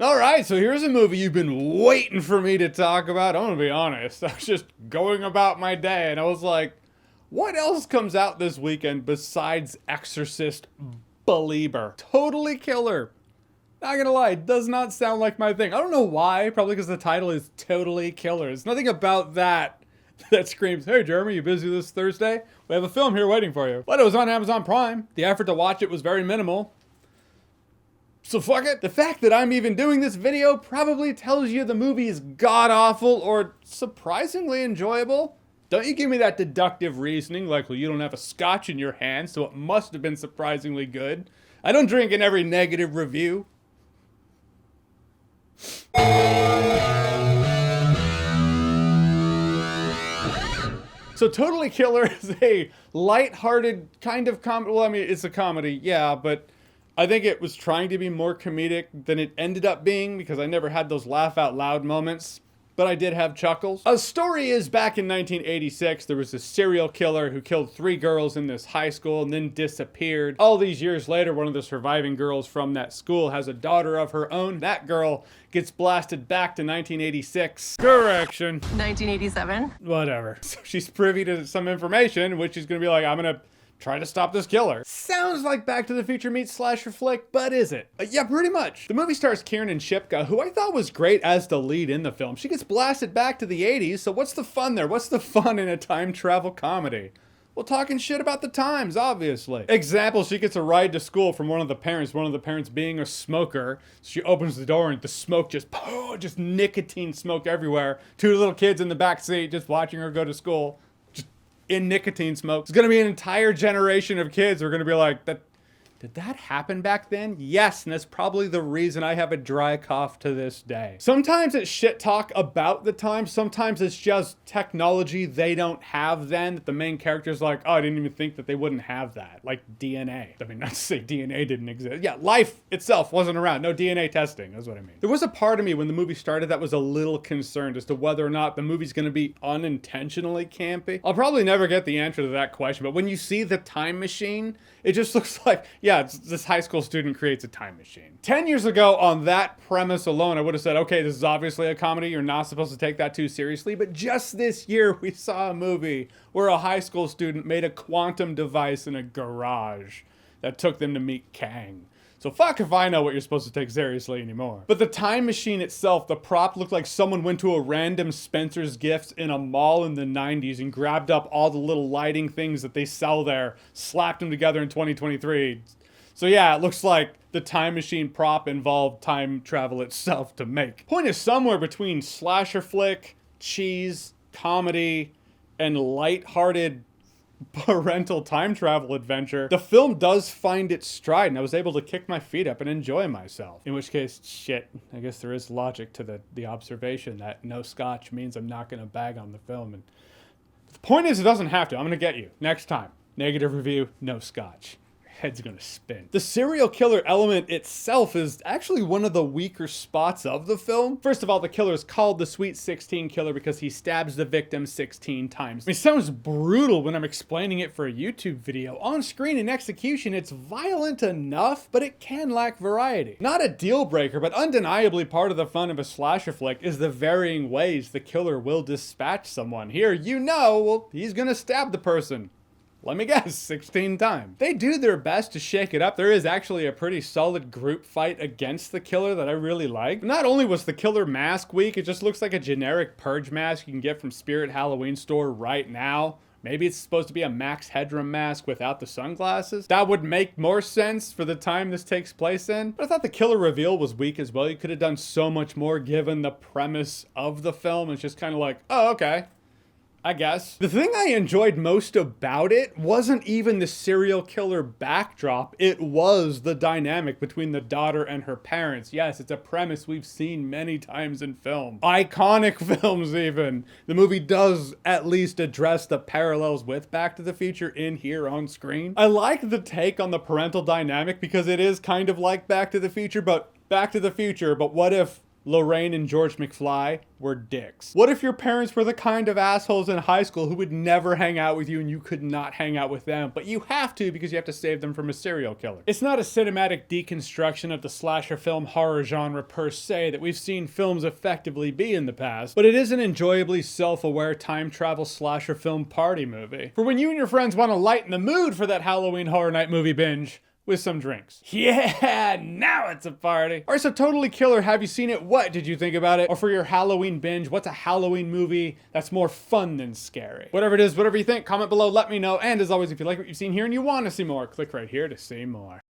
All right, so here's a movie you've been waiting for me to talk about. I'm gonna be honest. I was just going about my day and I was like, what else comes out this weekend besides Exorcist Belieber? Totally Killer. Not gonna lie, it does not sound like my thing. I don't know why, probably because the title is Totally Killer. There's nothing about that that screams, hey Jeremy, you busy this Thursday? We have a film here waiting for you. But it was on Amazon Prime. The effort to watch it was very minimal. So fuck it. The fact that I'm even doing this video probably tells you the movie is god-awful or surprisingly enjoyable. Don't you give me that deductive reasoning like, well, you don't have a scotch in your hand, so it must have been surprisingly good. I don't drink in every negative review. So Totally Killer is a light-hearted kind of comedy. Well, I mean, it's a comedy, yeah, but I think it was trying to be more comedic than it ended up being because I never had those laugh out loud moments, but I did have chuckles. A story is back in 1986, there was a serial killer who killed 3 girls in this high school and then disappeared. All these years later, one of the surviving girls from that school has a daughter of her own. That girl gets blasted back to 1986. Correction. 1987? Whatever. So she's privy to some information, which is gonna be like, I'm gonna try to stop this killer. Sounds like Back to the Future meets slasher flick, but is it? Yeah, pretty much. The movie stars Kiernan Shipka, who I thought was great as the lead in the film. She gets blasted back to the 80s, so what's the fun there? What's the fun in a time travel comedy? Well, talking shit about the times, obviously. Example, she gets a ride to school from one of the parents being a smoker. She opens the door and the smoke just nicotine smoke everywhere. 2 little kids in the back seat just watching her go to school. In nicotine smoke. It's gonna be an entire generation of kids who are gonna be like, did that happen back then? Yes, and that's probably the reason I have a dry cough to this day. Sometimes it's shit talk about the time, sometimes it's just technology they don't have then, that the main character's like, oh, I didn't even think that they wouldn't have that. Like DNA. I mean, not to say DNA didn't exist. Yeah, life itself wasn't around. No DNA testing, that's what I mean. There was a part of me when the movie started that was a little concerned as to whether or not the movie's gonna be unintentionally campy. I'll probably never get the answer to that question, but when you see the time machine, it just looks like, yeah, this high school student creates a time machine. 10 years ago, on that premise alone, I would have said, okay, this is obviously a comedy. You're not supposed to take that too seriously. But just this year, we saw a movie where a high school student made a quantum device in a garage that took them to meet Kang. So fuck if I know what you're supposed to take seriously anymore. But the time machine itself, the prop looked like someone went to a random Spencer's Gifts in a mall in the 90s and grabbed up all the little lighting things that they sell there, slapped them together in 2023. So yeah, it looks like the time machine prop involved time travel itself to make. Point is somewhere between slasher flick, cheese, comedy, and light-hearted parental time travel adventure. The film does find its stride, and I was able to kick my feet up and enjoy myself. In which case, shit, I guess there is logic to the observation that no scotch means I'm not gonna bag on the film. And the point is, it doesn't have to. I'm gonna get you next time. Negative review, no scotch. Head's gonna spin. The serial killer element itself is actually one of the weaker spots of the film. First of all, the killer is called the Sweet 16 Killer because he stabs the victim 16 times. It sounds brutal when I'm explaining it for a YouTube video. On screen in execution, it's violent enough, but it can lack variety. Not a deal breaker, but undeniably part of the fun of a slasher flick is the varying ways the killer will dispatch someone. Here, well, he's gonna stab the person. Let me guess, 16 times. They do their best to shake it up. There is actually a pretty solid group fight against the killer that I really like. Not only was the killer mask weak, it just looks like a generic purge mask you can get from Spirit Halloween store right now. Maybe it's supposed to be a Max Headroom mask without the sunglasses. That would make more sense for the time this takes place in. But I thought the killer reveal was weak as well. You could have done so much more given the premise of the film. It's just kind of like, oh, okay. I guess. The thing I enjoyed most about it wasn't even the serial killer backdrop. It was the dynamic between the daughter and her parents. Yes, it's a premise we've seen many times in film. Iconic films even. The movie does at least address the parallels with Back to the Future in here on screen. I like the take on the parental dynamic because it is kind of like Back to the Future, but what if Lorraine and George McFly were dicks? What if your parents were the kind of assholes in high school who would never hang out with you and you could not hang out with them, but you have to because you have to save them from a serial killer? It's not a cinematic deconstruction of the slasher film horror genre per se that we've seen films effectively be in the past, but it is an enjoyably self-aware time travel slasher film party movie for when you and your friends want to lighten the mood for that Halloween Horror Night movie binge with some drinks. Yeah, now it's a party. Alright, so Totally Killer, have you seen it? What did you think about it? Or for your Halloween binge, what's a Halloween movie that's more fun than scary? Whatever it is, whatever you think, comment below, let me know. And as always, if you like what you've seen here and you want to see more, click right here to see more.